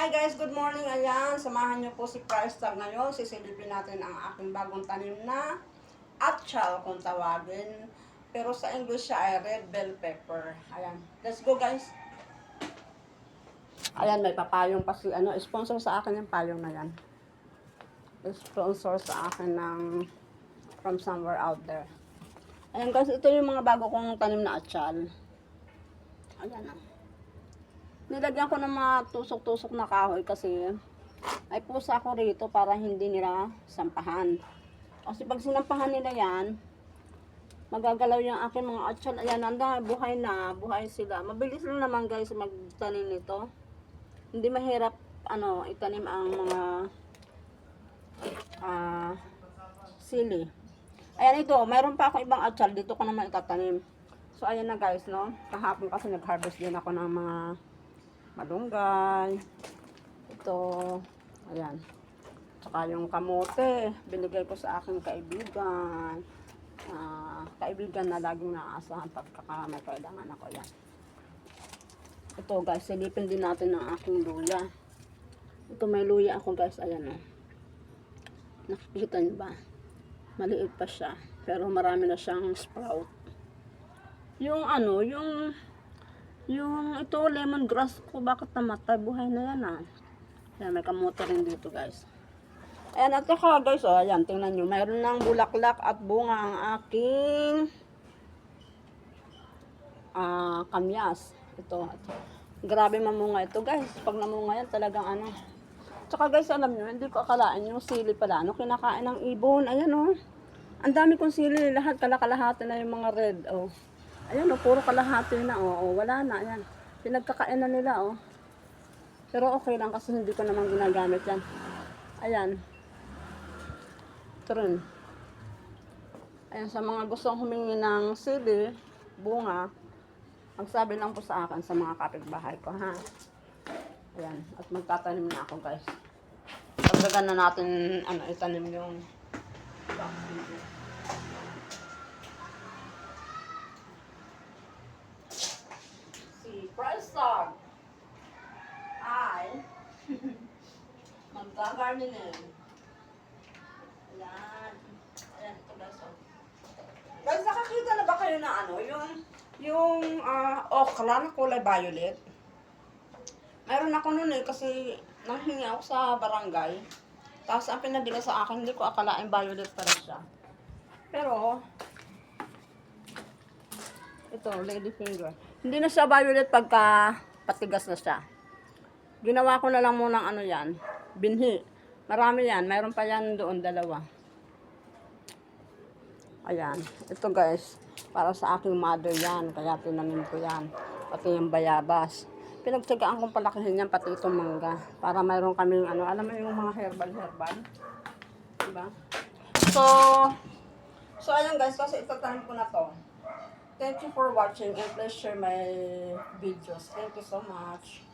Hi guys, good morning. Ayan, samahan niyo po si Price Tag ngayon. Sisilipin natin ang aking bagong tanim na atchal kung tawagin. Pero sa English siya ay red bell pepper. Ayan, let's go guys. Ayan, may papayong pa si sponsor sa akin yung payong na yan. Sponsor sa akin ng from somewhere out there. Ayan guys, ito yung mga bago kong tanim na atchal. Ayan na. Nilagyan ko ng mga tusok-tusok na kahoy kasi ay pusa ako rito para hindi nila sampahan. Kasi pag sinampahan nila yan, magagalaw yung aking mga atchal. Ayan, anda, buhay na, buhay sila. Mabilis lang naman guys magtanim nito. Hindi mahirap itanim ang mga sili. Ayan ito, mayroon pa ako ibang atchal, dito ko naman itatanim. So ayan na guys, no. Kahapon kasi nag-harvest din ako ng mga malunggay. Ito, ayan. Tsaka yung kamote, binigay ko sa aking kaibigan. Kaibigan na laging naaasahan pagka may kailangan ako. Yan. Ito guys, silipin din natin ang aking luya. Ito may luya ako guys, ayan o. Nakikita niyo ba? Maliit pa siya, pero marami na siyang sprout. Yung yung ito lemongrass ko, bakit namatay? Buhay na yan ah. Ayan, may kamote rin dito guys. Ayan, at saka guys, oh, ayan, tingnan nyo. Mayroon ng bulaklak at bunga ang aking kamyas. Ito. Grabe mamunga ito guys. Pag namunga yan, talagang Tsaka guys, alam nyo, hindi ko akalain yung sili pala. Kinakain ng ibon. Ayan oh. Ang dami kong sili. Lahat kalakalahati na yung mga red. Oh. Ayan o, puro kalahati na o. Wala na, ayan. Pinagkakain na nila o. Pero okay lang kasi hindi ko naman ginagamit yan. Ayan. Ito rin. Ayan, sa mga gustong humingi ng sili, bunga, magsabi lang po sa akin sa mga kapitbahay ko, ha. Ayan, at magtatanim na ako guys. Pagdagan na natin, itanim yung sili. Price Tag ay maggagardening. Ayan. Ayan, ito guys. Guys, nakakita na ba kayo na yung okra na kulay violet? Mayroon ako nun kasi nanghingi ako sa barangay. Tapos ang pinadala sa akin, hindi ko akalain violet pala siya. Pero ito, lady finger. Hindi na siya violet pagka patigas na siya. Ginawa ko na lang muna ng yan, binhi. Marami yan, mayroon pa yan doon, dalawa. Ayan, ito guys, para sa aking mother yan, kaya tinanim ko yan. Pati yung bayabas. Pinagtsagaan kong palakihin yan, pati itong mangga. Para mayroon kaming alam mo yung mga herbal. Diba? So ayan guys, kasi itatanim ko na to. Thank you for watching and please share my videos. Thank you so much.